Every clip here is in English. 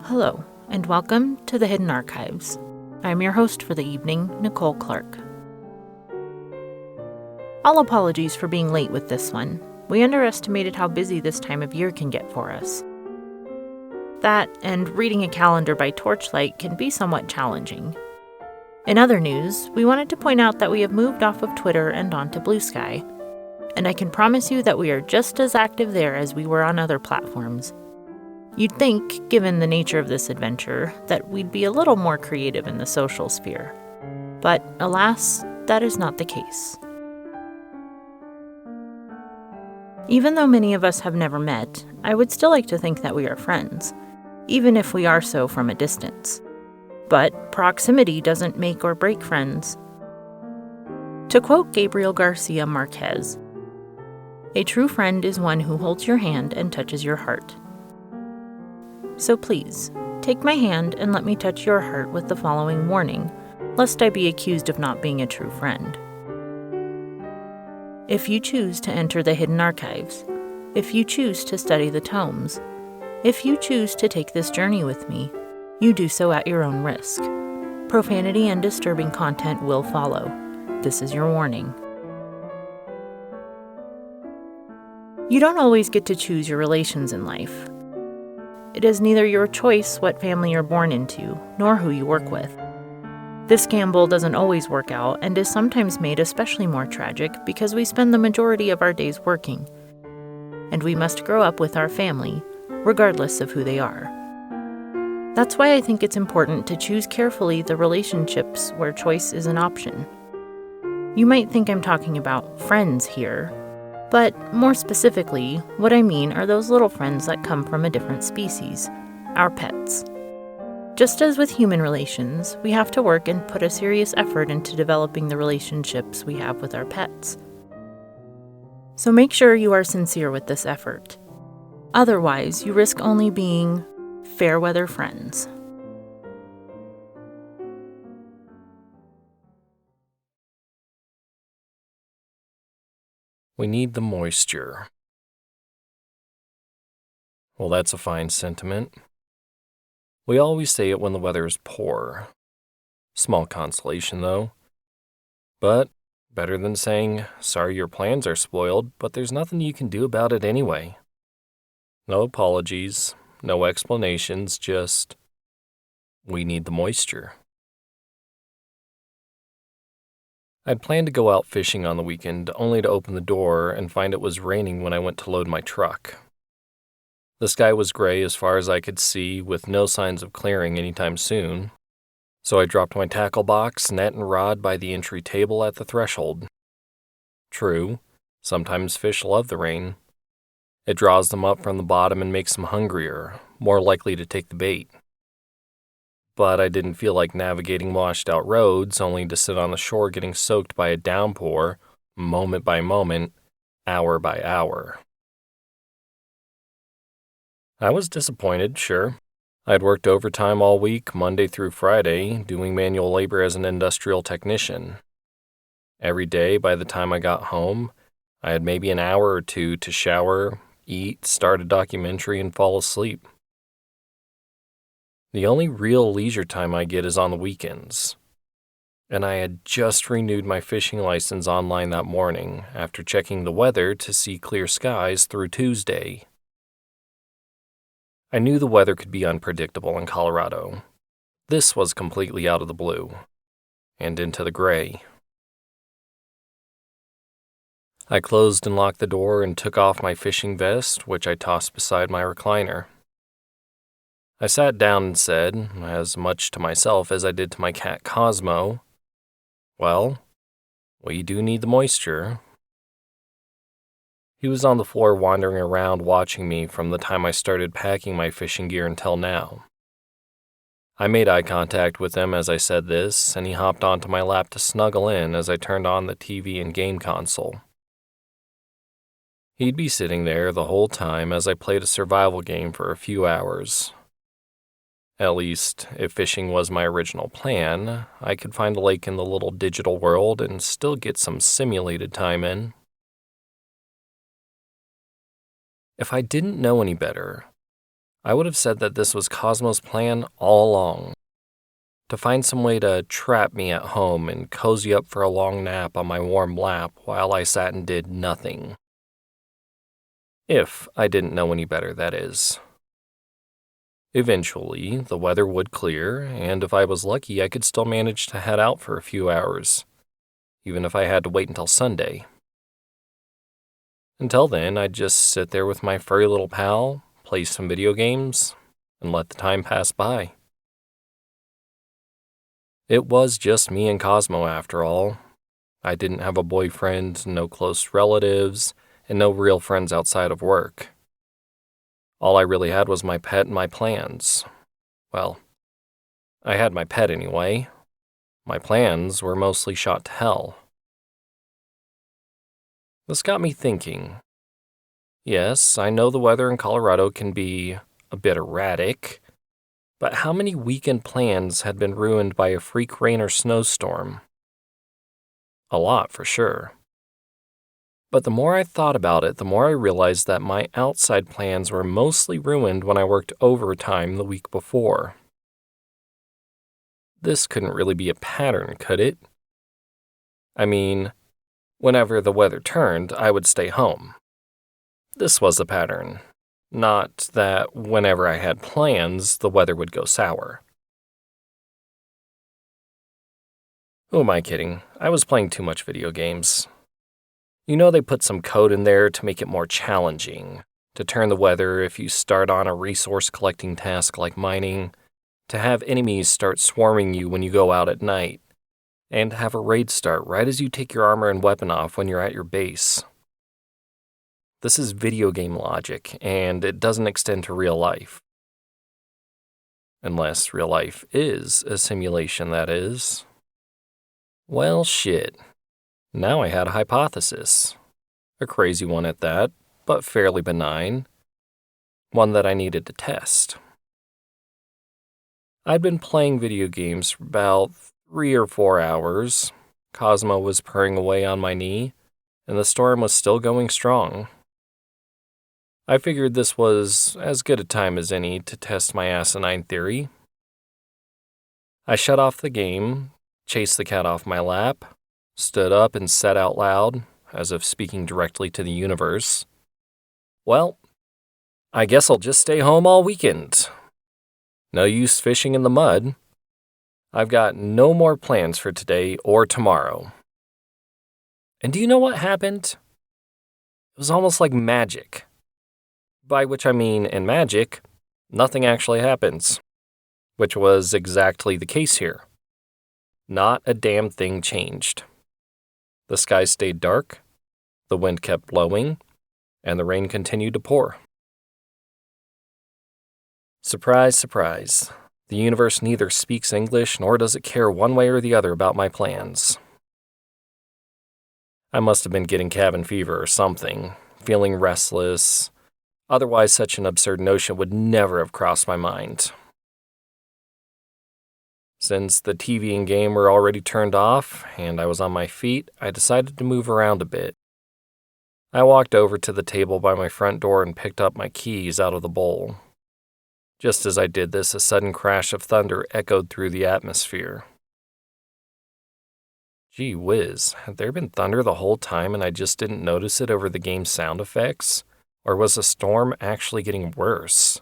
Hello, and welcome to the Hidden Archives. I'm your host for the evening, Nicole Clark. All apologies for being late with this one. We underestimated how busy this time of year can get for us. That and reading a calendar by torchlight can be somewhat challenging. In other news, we wanted to point out that we have moved off of Twitter and onto Blue Sky, and I can promise you that we are just as active there as we were on other platforms. You'd think, given the nature of this adventure, that we'd be a little more creative in the social sphere. But alas, that is not the case. Even though many of us have never met, I would still like to think that we are friends, even if we are so from a distance. But proximity doesn't make or break friends. To quote Gabriel Garcia Marquez, "A true friend is one who holds your hand and touches your heart." So please, take my hand and let me touch your heart with the following warning, lest I be accused of not being a true friend. If you choose to enter the Hidden Archives, if you choose to study the tomes, if you choose to take this journey with me, you do so at your own risk. Profanity and disturbing content will follow. This is your warning. You don't always get to choose your relations in life. It is neither your choice what family you're born into, nor who you work with. This gamble doesn't always work out and is sometimes made especially more tragic because we spend the majority of our days working, and we must grow up with our family, regardless of who they are. That's why I think it's important to choose carefully the relationships where choice is an option. You might think I'm talking about friends here, but more specifically, what I mean are those little friends that come from a different species, our pets. Just as with human relations, we have to work and put a serious effort into developing the relationships we have with our pets. So make sure you are sincere with this effort. Otherwise, you risk only being fair weather friends. We need the moisture. Well, that's a fine sentiment. We always say it when the weather is poor. Small consolation, though. But better than saying, sorry your plans are spoiled, but there's nothing you can do about it anyway. No apologies, no explanations, just, we need the moisture. I'd planned to go out fishing on the weekend, only to open the door and find it was raining when I went to load my truck. The sky was gray as far as I could see, with no signs of clearing anytime soon, so I dropped my tackle box, net, and rod by the entry table at the threshold. True, sometimes fish love the rain. It draws them up from the bottom and makes them hungrier, more likely to take the bait. But I didn't feel like navigating washed-out roads only to sit on the shore getting soaked by a downpour, moment by moment, hour by hour. I was disappointed, sure. I'd worked overtime all week, Monday through Friday, doing manual labor as an industrial technician. Every day, by the time I got home, I had maybe an hour or two to shower, eat, start a documentary, and fall asleep. The only real leisure time I get is on the weekends. And I had just renewed my fishing license online that morning after checking the weather to see clear skies through Tuesday. I knew the weather could be unpredictable in Colorado. This was completely out of the blue, and into the gray. I closed and locked the door and took off my fishing vest, which I tossed beside my recliner. I sat down and said, as much to myself as I did to my cat Cosmo, well, we do need the moisture. He was on the floor wandering around watching me from the time I started packing my fishing gear until now. I made eye contact with him as I said this, and he hopped onto my lap to snuggle in as I turned on the TV and game console. He'd be sitting there the whole time as I played a survival game for a few hours. At least, if fishing was my original plan, I could find a lake in the little digital world and still get some simulated time in. If I didn't know any better, I would have said that this was Cosmo's plan all along. To find some way to trap me at home and cozy up for a long nap on my warm lap while I sat and did nothing. If I didn't know any better, that is. Eventually, the weather would clear, and if I was lucky, I could still manage to head out for a few hours, even if I had to wait until Sunday. Until then, I'd just sit there with my furry little pal, play some video games, and let the time pass by. It was just me and Cosmo after all. I didn't have a boyfriend, no close relatives, and no real friends outside of work. All I really had was my pet and my plans. Well, I had my pet anyway. My plans were mostly shot to hell. This got me thinking. Yes, I know the weather in Colorado can be a bit erratic, but how many weekend plans had been ruined by a freak rain or snowstorm? A lot, for sure. But the more I thought about it, the more I realized that my outside plans were mostly ruined when I worked overtime the week before. This couldn't really be a pattern, could it? I mean, whenever the weather turned, I would stay home. This was the pattern, not that whenever I had plans, the weather would go sour. Who am I kidding? I was playing too much video games. You know they put some code in there to make it more challenging, to turn the weather if you start on a resource collecting task like mining, to have enemies start swarming you when you go out at night, and have a raid start right as you take your armor and weapon off when you're at your base. This is video game logic, and it doesn't extend to real life. Unless real life is a simulation, that is. Well, shit. Now I had a hypothesis. A crazy one at that, but fairly benign. One that I needed to test. I'd been playing video games for about 3 or 4 hours. Cosmo was purring away on my knee, and the storm was still going strong. I figured this was as good a time as any to test my asinine theory. I shut off the game, chased the cat off my lap, stood up and said out loud, as if speaking directly to the universe, "Well, I guess I'll just stay home all weekend. No use fishing in the mud. I've got no more plans for today or tomorrow." And do you know what happened? It was almost like magic. By which I mean, in magic, nothing actually happens. Which was exactly the case here. Not a damn thing changed. The sky stayed dark, the wind kept blowing, and the rain continued to pour. Surprise, surprise. The universe neither speaks English nor does it care one way or the other about my plans. I must have been getting cabin fever or something, feeling restless. Otherwise, such an absurd notion would never have crossed my mind. Since the TV and game were already turned off and I was on my feet, I decided to move around a bit. I walked over to the table by my front door and picked up my keys out of the bowl. Just as I did this, a sudden crash of thunder echoed through the atmosphere. Gee whiz, had there been thunder the whole time and I just didn't notice it over the game's sound effects? Or was the storm actually getting worse?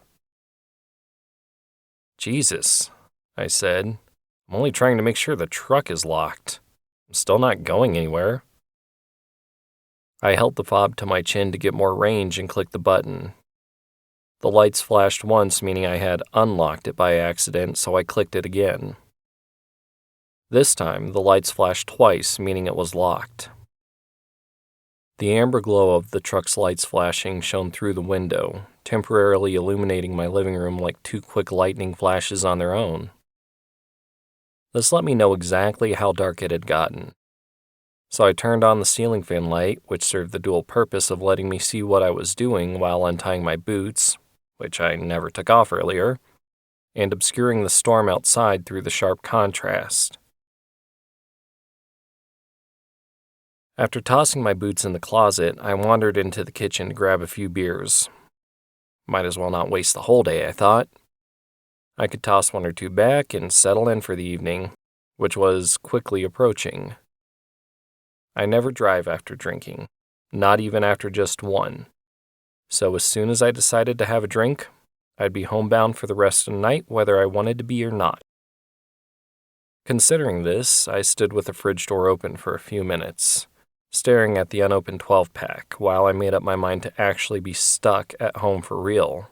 Jesus, I said. I'm only trying to make sure the truck is locked. I'm still not going anywhere. I held the fob to my chin to get more range and clicked the button. The lights flashed once, meaning I had unlocked it by accident, so I clicked it again. This time, the lights flashed twice, meaning it was locked. The amber glow of the truck's lights flashing shone through the window, temporarily illuminating my living room like 2 quick lightning flashes on their own. This let me know exactly how dark it had gotten. So I turned on the ceiling fan light, which served the dual purpose of letting me see what I was doing while untying my boots, which I never took off earlier, and obscuring the storm outside through the sharp contrast. After tossing my boots in the closet, I wandered into the kitchen to grab a few beers. Might as well not waste the whole day, I thought. I could toss one or two back and settle in for the evening, which was quickly approaching. I never drive after drinking, not even after just one. So as soon as I decided to have a drink, I'd be homebound for the rest of the night whether I wanted to be or not. Considering this, I stood with the fridge door open for a few minutes, staring at the unopened 12-pack while I made up my mind to actually be stuck at home for real.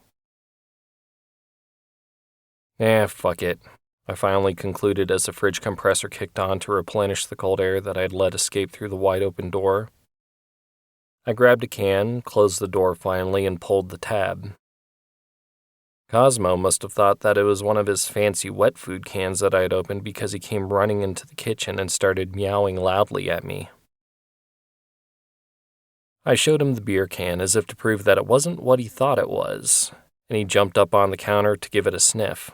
Fuck it, I finally concluded as the fridge compressor kicked on to replenish the cold air that I'd let escape through the wide-open door. I grabbed a can, closed the door finally, and pulled the tab. Cosmo must have thought that it was one of his fancy wet food cans that I had opened because he came running into the kitchen and started meowing loudly at me. I showed him the beer can as if to prove that it wasn't what he thought it was, and he jumped up on the counter to give it a sniff.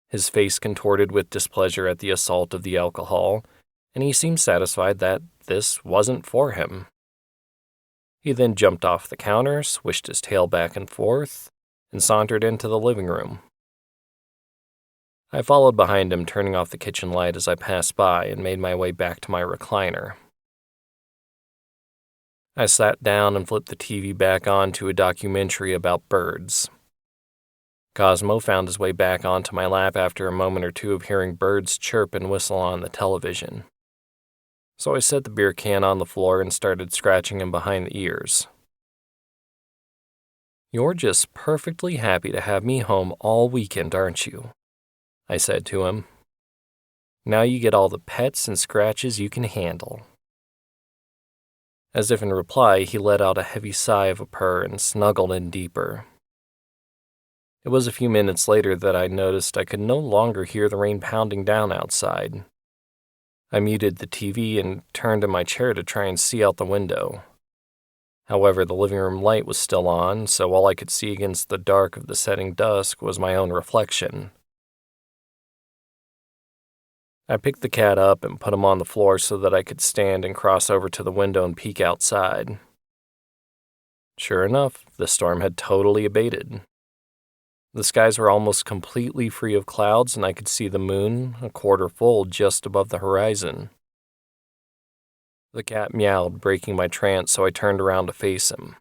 His face contorted with displeasure at the assault of the alcohol, and he seemed satisfied that this wasn't for him. He then jumped off the counter, swished his tail back and forth, and sauntered into the living room. I followed behind him, turning off the kitchen light as I passed by and made my way back to my recliner. I sat down and flipped the TV back on to a documentary about birds. Cosmo found his way back onto my lap after a moment or two of hearing birds chirp and whistle on the television. So I set the beer can on the floor and started scratching him behind the ears. "You're just perfectly happy to have me home all weekend, aren't you?" I said to him. "Now you get all the pets and scratches you can handle." As if in reply, he let out a heavy sigh of a purr and snuggled in deeper. It was a few minutes later that I noticed I could no longer hear the rain pounding down outside. I muted the TV and turned in my chair to try and see out the window. However, the living room light was still on, so all I could see against the dark of the setting dusk was my own reflection. I picked the cat up and put him on the floor so that I could stand and cross over to the window and peek outside. Sure enough, the storm had totally abated. The skies were almost completely free of clouds, and I could see the moon, a quarter full, just above the horizon. The cat meowed, breaking my trance, so I turned around to face him.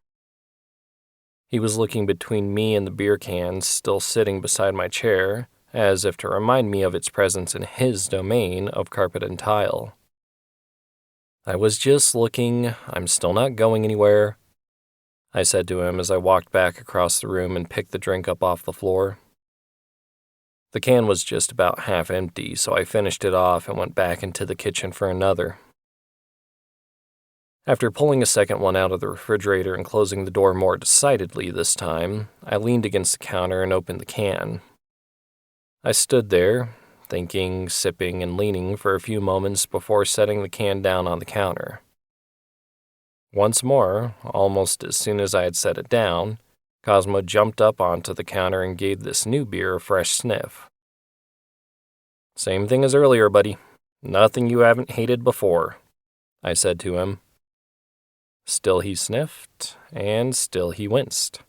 He was looking between me and the beer cans, still sitting beside my chair, as if to remind me of its presence in his domain of carpet and tile. "I was just looking. I'm still not going anywhere," I said to him as I walked back across the room and picked the drink up off the floor. The can was just about half empty, so I finished it off and went back into the kitchen for another. After pulling a second one out of the refrigerator and closing the door more decidedly this time, I leaned against the counter and opened the can. I stood there, thinking, sipping, and leaning for a few moments before setting the can down on the counter. Once more, almost as soon as I had set it down, Cosmo jumped up onto the counter and gave this new beer a fresh sniff. "Same thing as earlier, buddy. Nothing you haven't hated before," I said to him. Still he sniffed, and still he winced.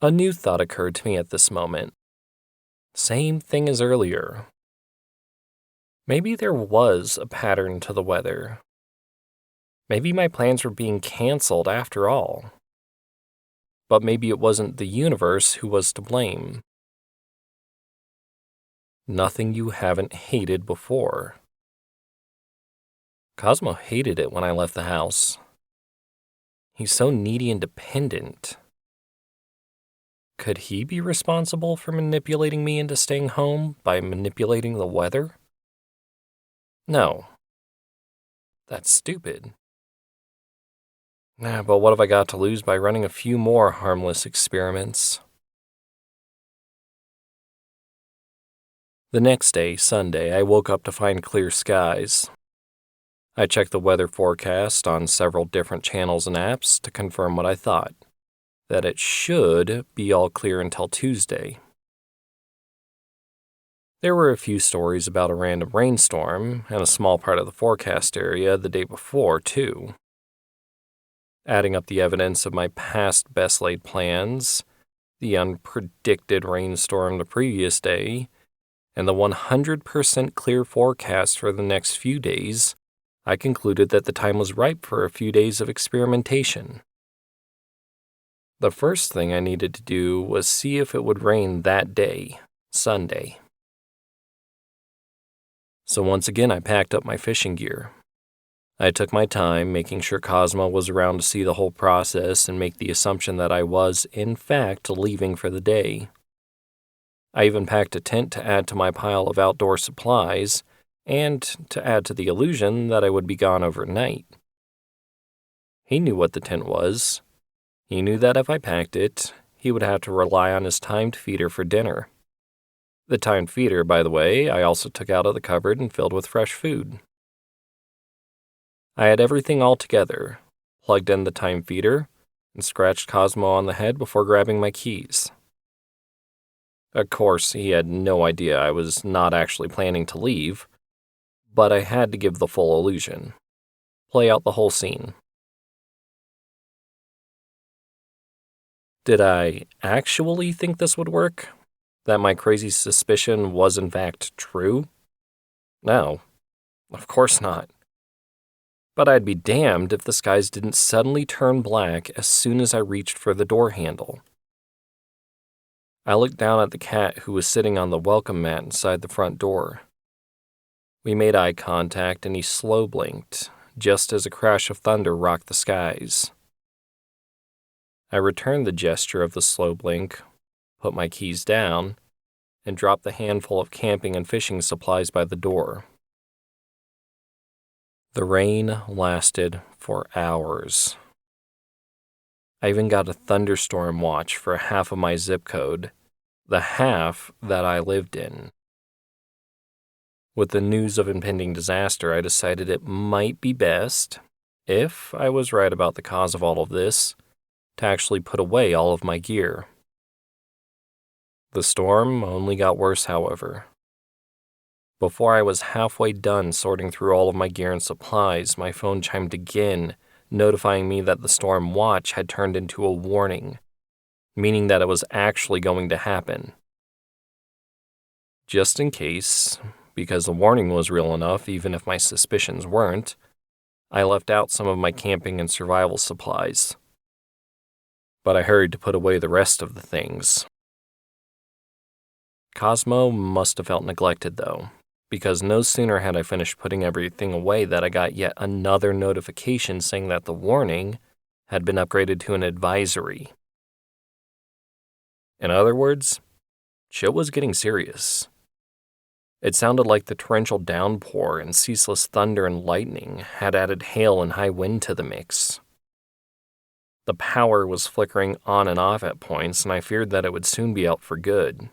A new thought occurred to me at this moment. Same thing as earlier. Maybe there was a pattern to the weather. Maybe my plans were being canceled after all. But maybe it wasn't the universe who was to blame. Nothing you haven't hated before. Cosmo hated it when I left the house. He's so needy and dependent. Could he be responsible for manipulating me into staying home by manipulating the weather? No. That's stupid. But what have I got to lose by running a few more harmless experiments? The next day, Sunday, I woke up to find clear skies. I checked the weather forecast on several different channels and apps to confirm what I thought, that it should be all clear until Tuesday. There were a few stories about a random rainstorm and a small part of the forecast area the day before, too. Adding up the evidence of my past best-laid plans, the unpredicted rainstorm the previous day, and the 100% clear forecast for the next few days, I concluded that the time was ripe for a few days of experimentation. The first thing I needed to do was see if it would rain that day, Sunday. So once again, I packed up my fishing gear. I took my time, making sure Cosmo was around to see the whole process and make the assumption that I was, in fact, leaving for the day. I even packed a tent to add to my pile of outdoor supplies, and to add to the illusion that I would be gone overnight. He knew what the tent was. He knew that if I packed it, he would have to rely on his timed feeder for dinner. The timed feeder, by the way, I also took out of the cupboard and filled with fresh food. I had everything all together, plugged in the time feeder, and scratched Cosmo on the head before grabbing my keys. Of course, he had no idea I was not actually planning to leave, but I had to give the full illusion. Play out the whole scene. Did I actually think this would work? That my crazy suspicion was in fact true? No, of course not. But I'd be damned if the skies didn't suddenly turn black as soon as I reached for the door handle. I looked down at the cat who was sitting on the welcome mat inside the front door. We made eye contact and he slow blinked, just as a crash of thunder rocked the skies. I returned the gesture of the slow blink, put my keys down, and dropped the handful of camping and fishing supplies by the door. The rain lasted for hours. I even got a thunderstorm watch for half of my zip code, the half that I lived in. With the news of impending disaster, I decided it might be best, if I was right about the cause of all of this, to actually put away all of my gear. The storm only got worse, however. Before I was halfway done sorting through all of my gear and supplies, my phone chimed again, notifying me that the storm watch had turned into a warning, meaning that it was actually going to happen. Just in case, because the warning was real enough even if my suspicions weren't, I left out some of my camping and survival supplies. But I hurried to put away the rest of the things. Cosmo must have felt neglected, though, because no sooner had I finished putting everything away that I got yet another notification saying that the warning had been upgraded to an advisory. In other words, shit was getting serious. It sounded like the torrential downpour and ceaseless thunder and lightning had added hail and high wind to the mix. The power was flickering on and off at points, and I feared that it would soon be out for good.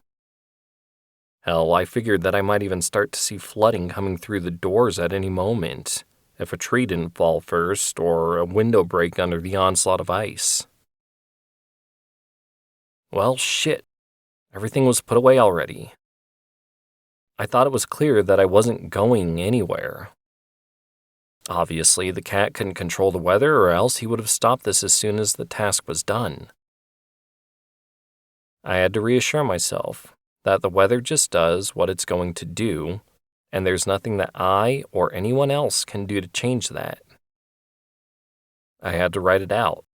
Hell, I figured that I might even start to see flooding coming through the doors at any moment, if a tree didn't fall first or a window break under the onslaught of ice. Well, shit. Everything was put away already. I thought it was clear that I wasn't going anywhere. Obviously, the cat couldn't control the weather, or else he would have stopped this as soon as the task was done. I had to reassure myself that the weather just does what it's going to do, and there's nothing that I or anyone else can do to change that. I had to write it out.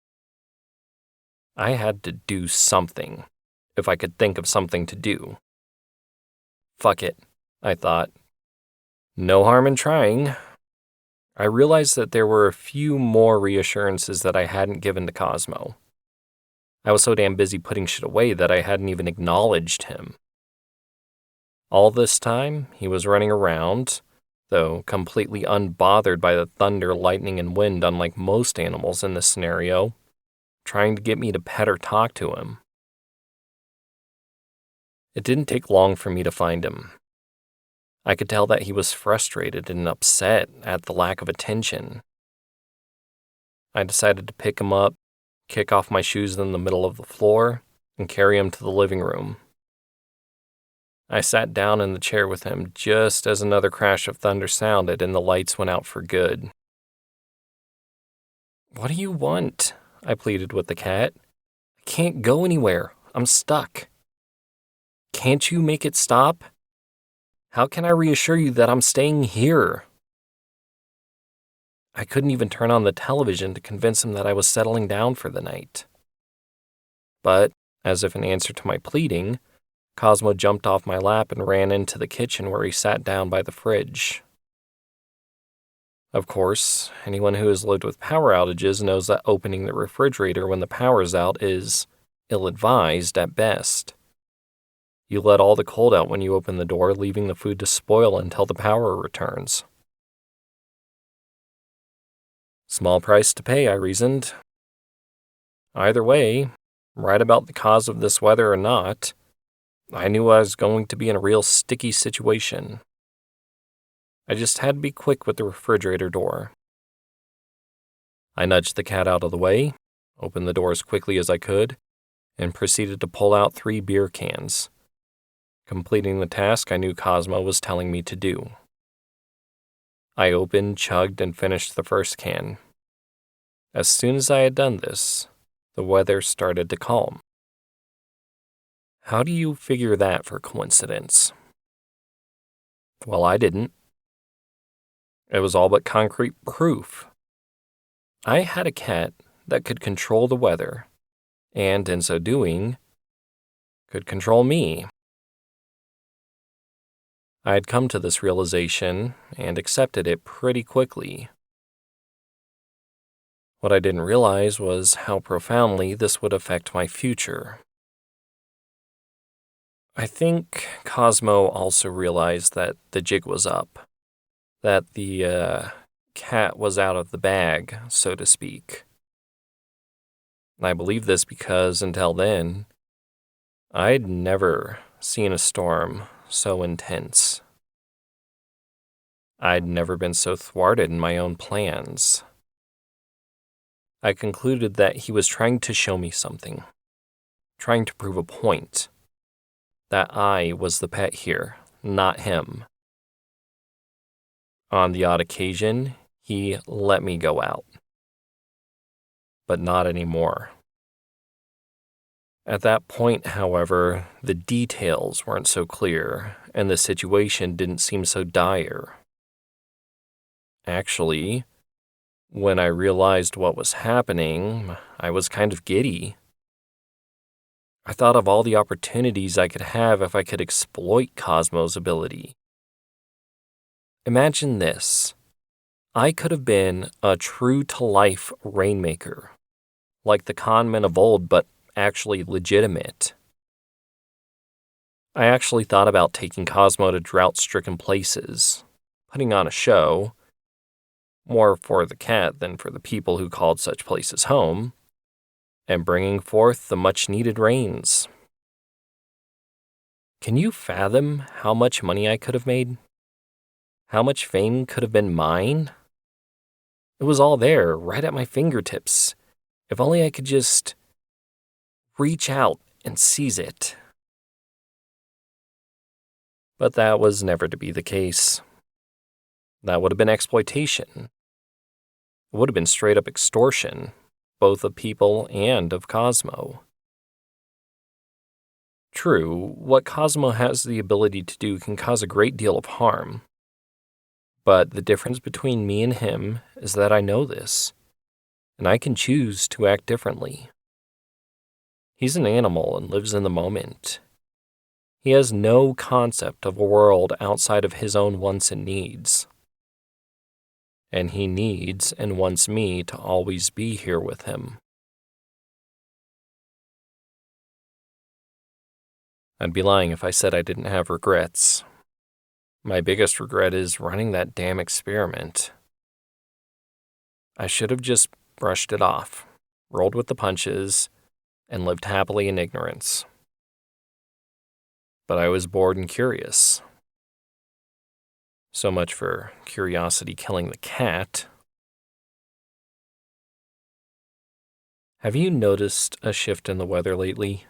I had to do something, if I could think of something to do. Fuck it, I thought. No harm in trying. I realized that there were a few more reassurances that I hadn't given to Cosmo. I was so damn busy putting shit away that I hadn't even acknowledged him. All this time, he was running around, though completely unbothered by the thunder, lightning, and wind unlike most animals in this scenario, trying to get me to pet or talk to him. It didn't take long for me to find him. I could tell that he was frustrated and upset at the lack of attention. I decided to pick him up, kick off my shoes in the middle of the floor, and carry him to the living room. I sat down in the chair with him just as another crash of thunder sounded and the lights went out for good. "What do you want?" I pleaded with the cat. "I can't go anywhere. I'm stuck." "Can't you make it stop? How can I reassure you that I'm staying here?" I couldn't even turn on the television to convince him that I was settling down for the night. But, as if in answer to my pleading, Cosmo jumped off my lap and ran into the kitchen where he sat down by the fridge. Of course, anyone who has lived with power outages knows that opening the refrigerator when the power's out is ill-advised at best. You let all the cold out when you open the door, leaving the food to spoil until the power returns. Small price to pay, I reasoned. Either way, right about the cause of this weather or not, I knew I was going to be in a real sticky situation. I just had to be quick with the refrigerator door. I nudged the cat out of the way, opened the door as quickly as I could, and proceeded to pull out 3 beer cans, completing the task I knew Cosmo was telling me to do. I opened, chugged, and finished the first can. As soon as I had done this, the weather started to calm. How do you figure that for coincidence? Well, I didn't. It was all but concrete proof. I had a cat that could control the weather, and in so doing, could control me. I had come to this realization and accepted it pretty quickly. What I didn't realize was how profoundly this would affect my future. I think Cosmo also realized that the jig was up, that the cat was out of the bag, so to speak. I believe this because until then, I'd never seen a storm so intense. I'd never been so thwarted in my own plans. I concluded that he was trying to show me something, trying to prove a point, that I was the pet here, not him. On the odd occasion, he let me go out, but not anymore. At that point, however, the details weren't so clear, and the situation didn't seem so dire. Actually, when I realized what was happening, I was kind of giddy. I thought of all the opportunities I could have if I could exploit Cosmo's ability. Imagine this. I could have been a true-to-life rainmaker, like the con men of old, but actually legitimate. I actually thought about taking Cosmo to drought-stricken places, putting on a show, more for the cat than for the people who called such places home, and bringing forth the much-needed rains. Can you fathom how much money I could have made? How much fame could have been mine? It was all there, right at my fingertips. If only I could just reach out and seize it. But that was never to be the case. That would have been exploitation. It would have been straight-up extortion, both of people and of Cosmo. True, what Cosmo has the ability to do can cause a great deal of harm. But the difference between me and him is that I know this, and I can choose to act differently. He's an animal and lives in the moment. He has no concept of a world outside of his own wants and needs. And he needs and wants me to always be here with him. I'd be lying if I said I didn't have regrets. My biggest regret is running that damn experiment. I should have just brushed it off, rolled with the punches, and lived happily in ignorance. But I was bored and curious. So much for curiosity killing the cat. Have you noticed a shift in the weather lately?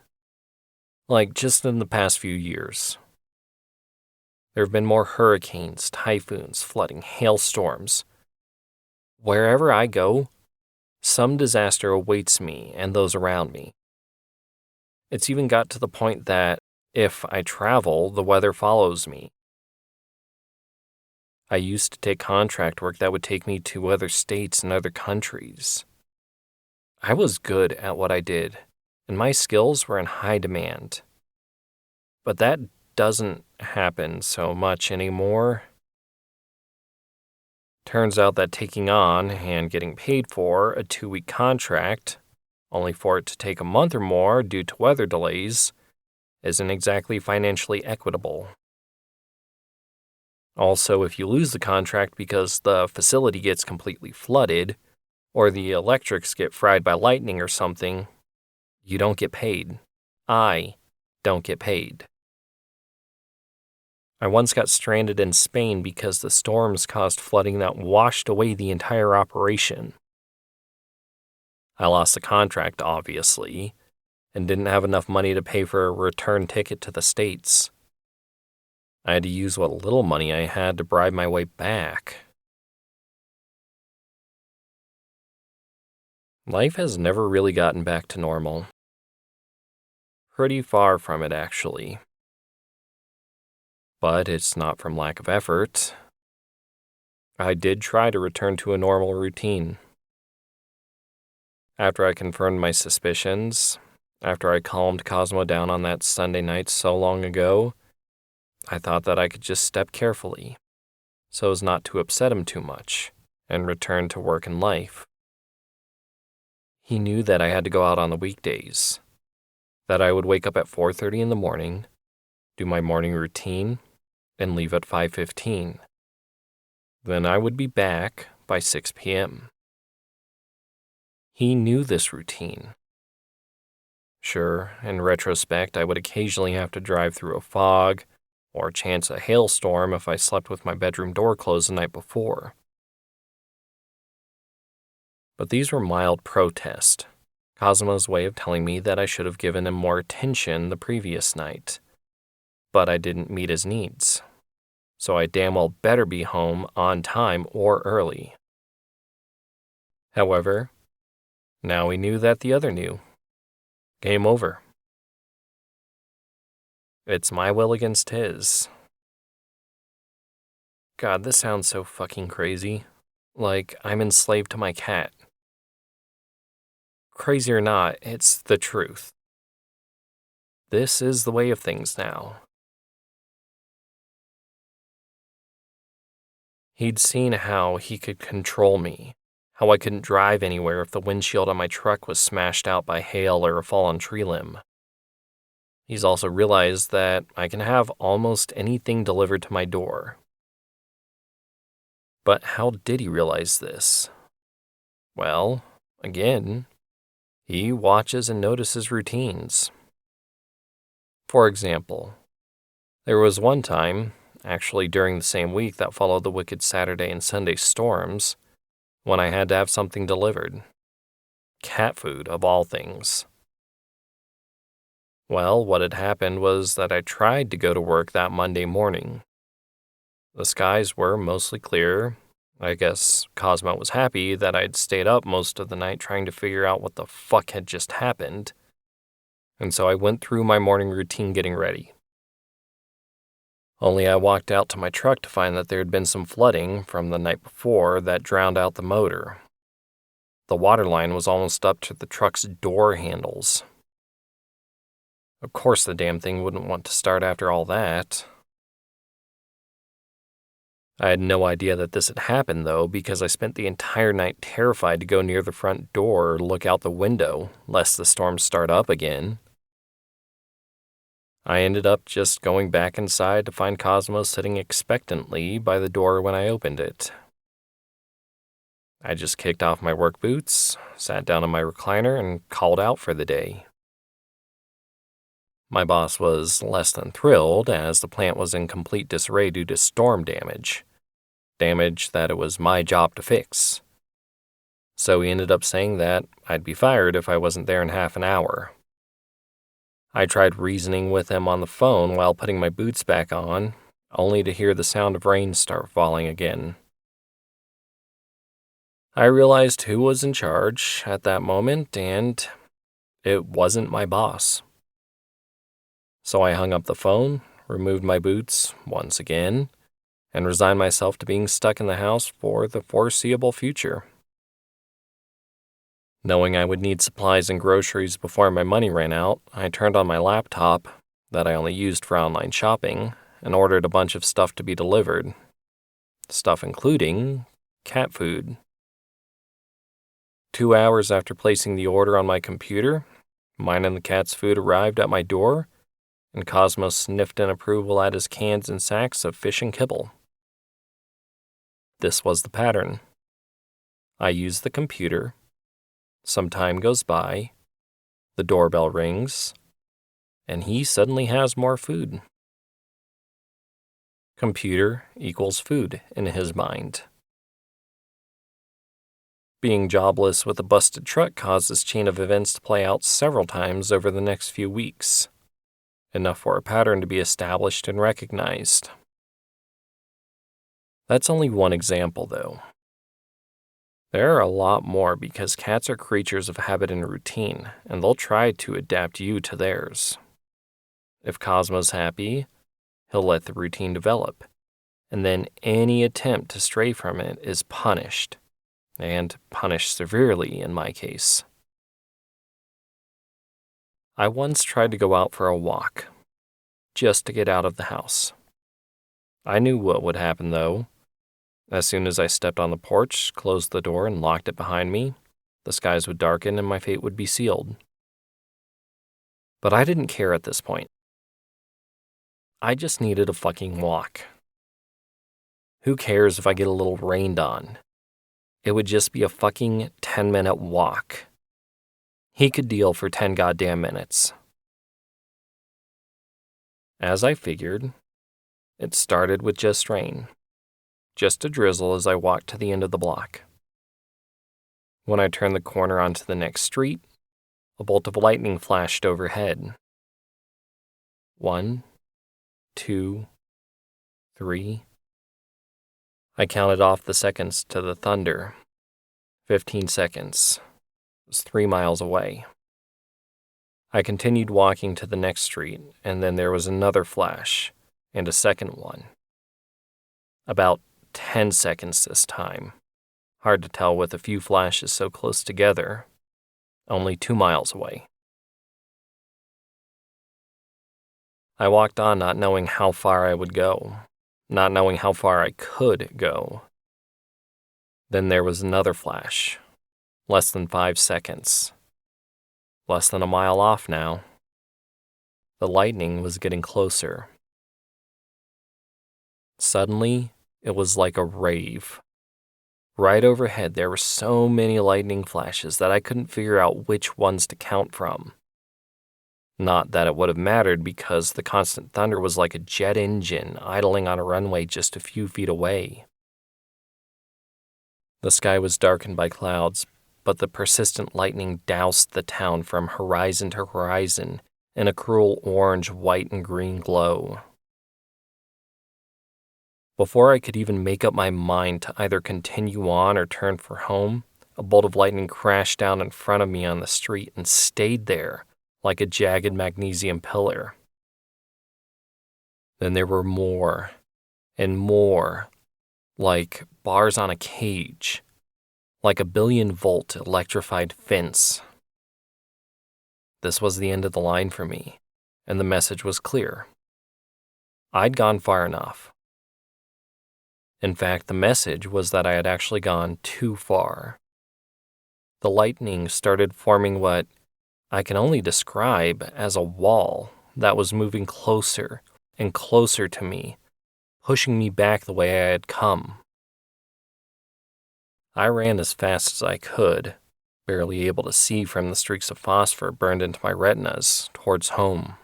Like just in the past few years. There have been more hurricanes, typhoons, flooding, hailstorms. Wherever I go, some disaster awaits me and those around me. It's even got to the point that if I travel, the weather follows me. I used to take contract work that would take me to other states and other countries. I was good at what I did, and my skills were in high demand. But that doesn't happen so much anymore. Turns out that taking on and getting paid for a 2-week contract, only for it to take a month or more due to weather delays, isn't exactly financially equitable. Also, if you lose the contract because the facility gets completely flooded, or the electrics get fried by lightning or something, you don't get paid. I don't get paid. I once got stranded in Spain because the storms caused flooding that washed away the entire operation. I lost the contract, obviously, and didn't have enough money to pay for a return ticket to the States. I had to use what little money I had to bribe my way back. Life has never really gotten back to normal. Pretty far from it, actually. But it's not from lack of effort. I did try to return to a normal routine. After I confirmed my suspicions, after I calmed Cosmo down on that Sunday night so long ago, I thought that I could just step carefully, so as not to upset him too much, and return to work and life. He knew that I had to go out on the weekdays, that I would wake up at 4:30 in the morning, do my morning routine, and leave at 5:15. Then I would be back by 6 p.m. He knew this routine. Sure, in retrospect, I would occasionally have to drive through a fog or chance a hailstorm if I slept with my bedroom door closed the night before. But these were mild protests, Cosmo's way of telling me that I should have given him more attention the previous night. But I didn't meet his needs, so I damn well better be home on time or early. However, now we knew that the other knew. Game over. It's my will against his. God, this sounds so fucking crazy. Like I'm enslaved to my cat. Crazy or not, it's the truth. This is the way of things now. He'd seen how he could control me, how I couldn't drive anywhere if the windshield on my truck was smashed out by hail or a fallen tree limb. He's also realized that I can have almost anything delivered to my door. But how did he realize this? Well, again, he watches and notices routines. For example, there was one time, actually during the same week that followed the wicked Saturday and Sunday storms, when I had to have something delivered. Cat food, of all things. Well, what had happened was that I tried to go to work that Monday morning. The skies were mostly clear. I guess Cosmo was happy that I'd stayed up most of the night trying to figure out what the fuck had just happened. And so I went through my morning routine getting ready. Only I walked out to my truck to find that there had been some flooding from the night before that drowned out the motor. The water line was almost up to the truck's door handles. Of course the damn thing wouldn't want to start after all that. I had no idea that this had happened, though, because I spent the entire night terrified to go near the front door or look out the window, lest the storm start up again. I ended up just going back inside to find Cosmo sitting expectantly by the door when I opened it. I just kicked off my work boots, sat down in my recliner, and called out for the day. My boss was less than thrilled, as the plant was in complete disarray due to storm damage. Damage that it was my job to fix. So he ended up saying that I'd be fired if I wasn't there in half an hour. I tried reasoning with him on the phone while putting my boots back on, only to hear the sound of rain start falling again. I realized who was in charge at that moment, and it wasn't my boss. So I hung up the phone, removed my boots once again, and resigned myself to being stuck in the house for the foreseeable future. Knowing I would need supplies and groceries before my money ran out, I turned on my laptop, that I only used for online shopping, and ordered a bunch of stuff to be delivered. Stuff including cat food. 2 hours after placing the order on my computer, mine and the cat's food arrived at my door, and Cosmos sniffed in approval at his cans and sacks of fish and kibble. This was the pattern. I use the computer. Some time goes by. The doorbell rings. And he suddenly has more food. Computer equals food in his mind. Being jobless with a busted truck caused this chain of events to play out several times over the next few weeks. Enough for a pattern to be established and recognized. That's only one example, though. There are a lot more because cats are creatures of habit and routine, and they'll try to adapt you to theirs. If Cosmo's happy, he'll let the routine develop, and then any attempt to stray from it is punished, and punished severely in my case. I once tried to go out for a walk, just to get out of the house. I knew what would happen, though. As soon as I stepped on the porch, closed the door, and locked it behind me, the skies would darken and my fate would be sealed. But I didn't care at this point. I just needed a fucking walk. Who cares if I get a little rained on? It would just be a fucking 10-minute walk. He could deal for 10 goddamn minutes. As I figured, it started with just rain. Just a drizzle as I walked to the end of the block. When I turned the corner onto the next street, a bolt of lightning flashed overhead. 1, 2, 3. I counted off the seconds to the thunder. 15 seconds. It was 3 miles away. I continued walking to the next street, and then there was another flash, and a second one. About 10 seconds this time. Hard to tell with a few flashes so close together. Only 2 miles away. I walked on not knowing how far I would go, not knowing how far I could go. Then there was another flash. Less than 5 seconds. Less than a mile off now. The lightning was getting closer. Suddenly, it was like a rave. Right overhead, there were so many lightning flashes that I couldn't figure out which ones to count from. Not that it would have mattered because the constant thunder was like a jet engine idling on a runway just a few feet away. The sky was darkened by clouds, but the persistent lightning doused the town from horizon to horizon in a cruel orange, white, and green glow. Before I could even make up my mind to either continue on or turn for home, a bolt of lightning crashed down in front of me on the street and stayed there like a jagged magnesium pillar. Then there were more and more, like bars on a cage, like a 1,000,000-volt electrified fence. This was the end of the line for me, and the message was clear. I'd gone far enough. In fact, the message was that I had actually gone too far. The lightning started forming what I can only describe as a wall that was moving closer and closer to me, pushing me back the way I had come. I ran as fast as I could, barely able to see from the streaks of phosphor burned into my retinas, towards home.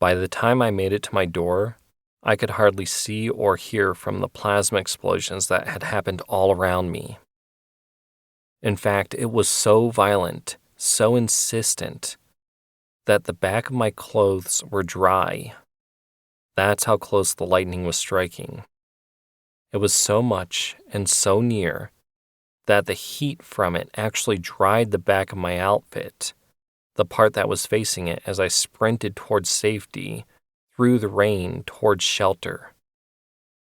By the time I made it to my door, I could hardly see or hear from the plasma explosions that had happened all around me. In fact, it was so violent, so insistent, that the back of my clothes were dry. That's how close the lightning was striking. It was so much and so near that the heat from it actually dried the back of my outfit, the part that was facing it, as I sprinted towards safety, through the rain, towards shelter,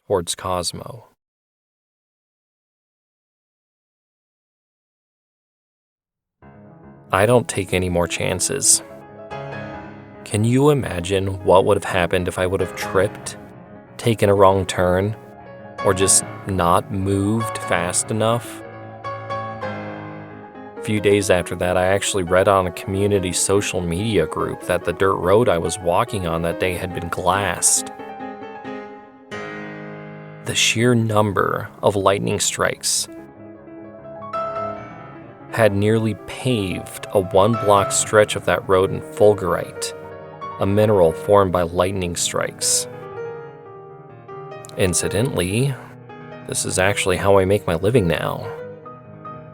towards Cosmo. I don't take any more chances. Can you imagine what would have happened if I would have tripped, taken a wrong turn, or just not moved fast enough? A few days after that, I actually read on a community social media group that the dirt road I was walking on that day had been glassed. The sheer number of lightning strikes had nearly paved a 1-block stretch of that road in fulgurite, a mineral formed by lightning strikes. Incidentally, this is actually how I make my living now.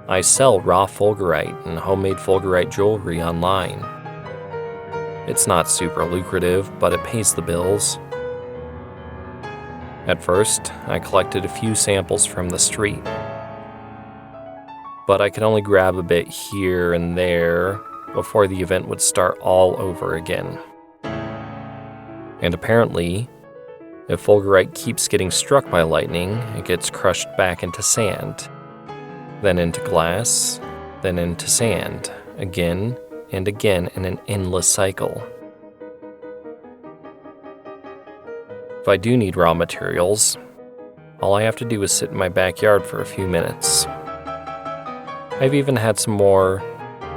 I sell raw fulgurite and homemade fulgurite jewelry online. It's not super lucrative, but it pays the bills. At first, I collected a few samples from the street, but I could only grab a bit here and there before the event would start all over again. And apparently, if fulgurite keeps getting struck by lightning, it gets crushed back into sand, then into glass, then into sand, again and again in an endless cycle. If I do need raw materials, all I have to do is sit in my backyard for a few minutes. I've even had some more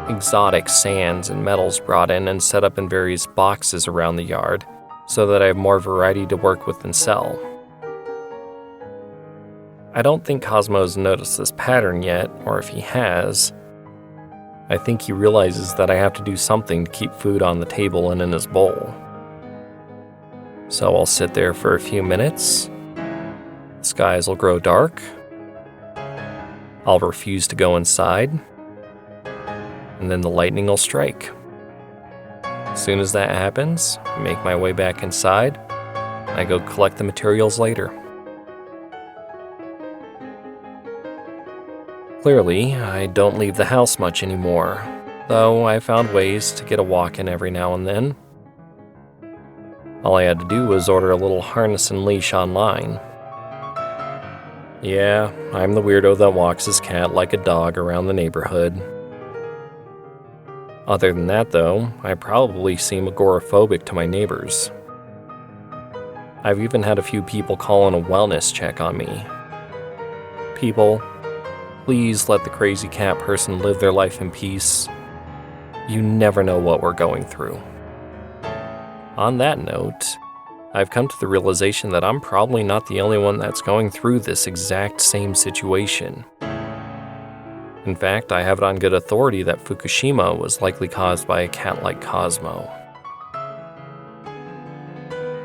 exotic sands and metals brought in and set up in various boxes around the yard so that I have more variety to work with and sell. I don't think Cosmo's noticed this pattern yet, or if he has, I think he realizes that I have to do something to keep food on the table and in his bowl. So I'll sit there for a few minutes, the skies will grow dark, I'll refuse to go inside, and then the lightning will strike. As soon as that happens, I make my way back inside, I go collect the materials later. Clearly, I don't leave the house much anymore, though I found ways to get a walk in every now and then. All I had to do was order a little harness and leash online. Yeah, I'm the weirdo that walks his cat like a dog around the neighborhood. Other than that, though, I probably seem agoraphobic to my neighbors. I've even had a few people call in a wellness check on me. People, please let the crazy cat person live their life in peace. You never know what we're going through. On that note, I've come to the realization that I'm probably not the only one that's going through this exact same situation. In fact, I have it on good authority that Fukushima was likely caused by a cat like Cosmo.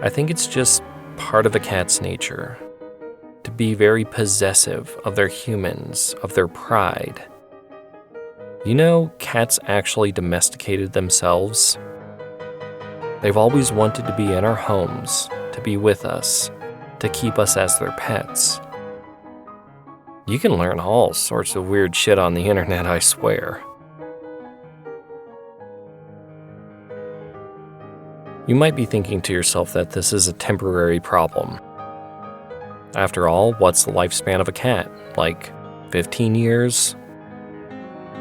I think it's just part of a cat's nature to be very possessive of their humans, of their pride. You know, cats actually domesticated themselves. They've always wanted to be in our homes, to be with us, to keep us as their pets. You can learn all sorts of weird shit on the internet, I swear. You might be thinking to yourself that this is a temporary problem. After all, what's the lifespan of a cat? Like 15 years?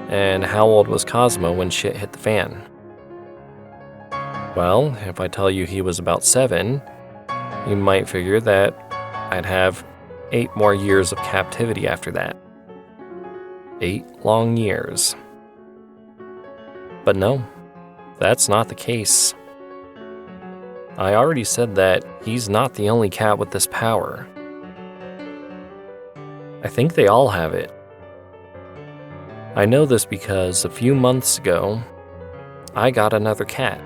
And how old was Cosmo when shit hit the fan? Well, if I tell you he was about 7, you might figure that I'd have 8 more years of captivity after that. 8 long years. But no, that's not the case. I already said that he's not the only cat with this power. I think they all have it. I know this because a few months ago, I got another cat.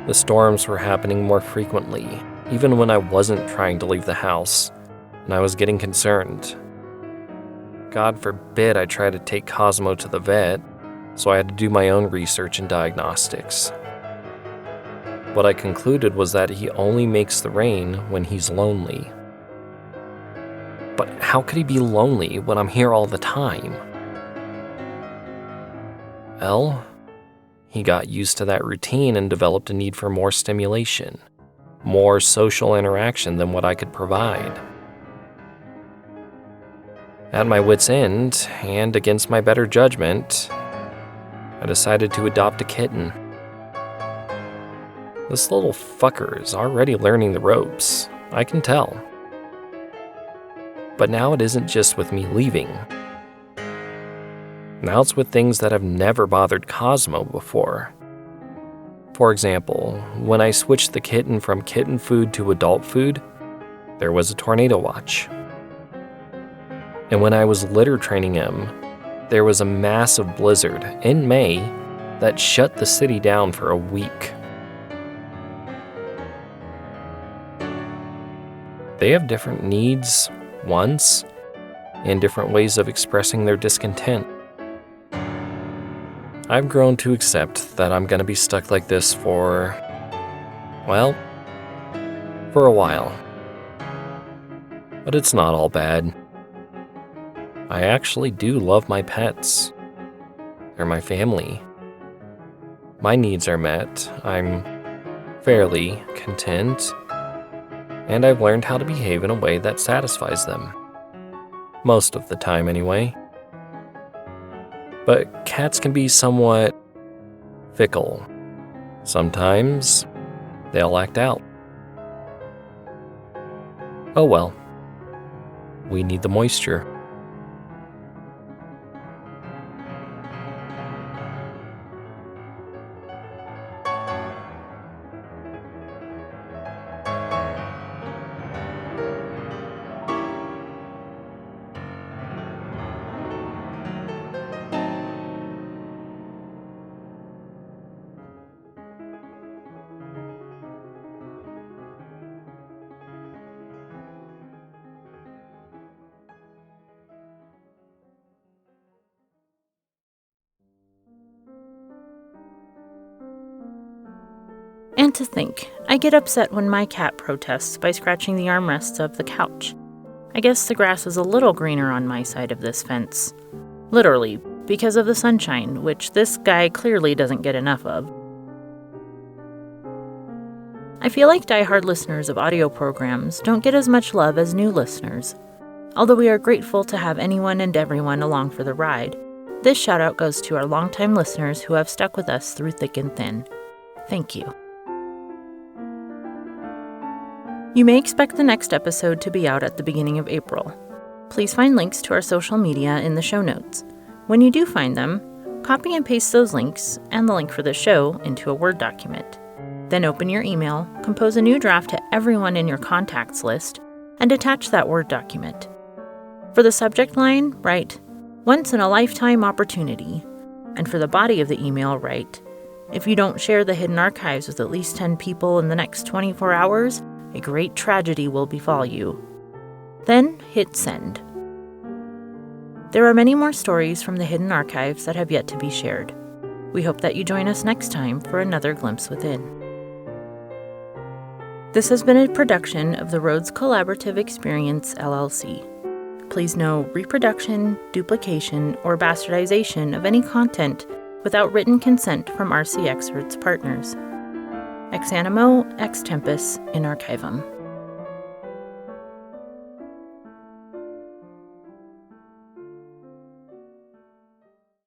The storms were happening more frequently, even when I wasn't trying to leave the house, and I was getting concerned. God forbid I try to take Cosmo to the vet, so I had to do my own research and diagnostics. What I concluded was that he only makes the rain when he's lonely. But how could he be lonely when I'm here all the time? Well, he got used to that routine and developed a need for more stimulation, more social interaction than what I could provide. At my wit's end, and against my better judgment, I decided to adopt a kitten. This little fucker is already learning the ropes, I can tell. But now it isn't just with me leaving. Now it's with things that have never bothered Cosmo before. For example, when I switched the kitten from kitten food to adult food, there was a tornado watch. And when I was litter training him, there was a massive blizzard in May that shut the city down for a week. They have different needs, wants, and different ways of expressing their discontent. I've grown to accept that I'm going to be stuck like this for a while. But it's not all bad. I actually do love my pets. They're my family. My needs are met. I'm fairly content. And I've learned how to behave in a way that satisfies them. Most of the time, anyway. But cats can be somewhat fickle. Sometimes they'll act out. Oh well. We need the moisture. And to think, I get upset when my cat protests by scratching the armrests of the couch. I guess the grass is a little greener on my side of this fence. Literally, because of the sunshine, which this guy clearly doesn't get enough of. I feel like diehard listeners of audio programs don't get as much love as new listeners. Although we are grateful to have anyone and everyone along for the ride, this shout out goes to our longtime listeners who have stuck with us through thick and thin. Thank you. You may expect the next episode to be out at the beginning of April. Please find links to our social media in the show notes. When you do find them, copy and paste those links and the link for the show into a Word document. Then open your email, compose a new draft to everyone in your contacts list, and attach that Word document. For the subject line, write, "Once in a lifetime opportunity." And for the body of the email, write, "If you don't share the Hidden Archives with at least 10 people in the next 24 hours, a great tragedy will befall you." Then hit send. There are many more stories from the Hidden Archives that have yet to be shared. We hope that you join us next time for another glimpse within. This has been a production of the Rhodes Collaborative Experience, LLC. Please no reproduction, duplication, or bastardization of any content without written consent from RCX or its partners. Ex animo, ex tempus, in archivum.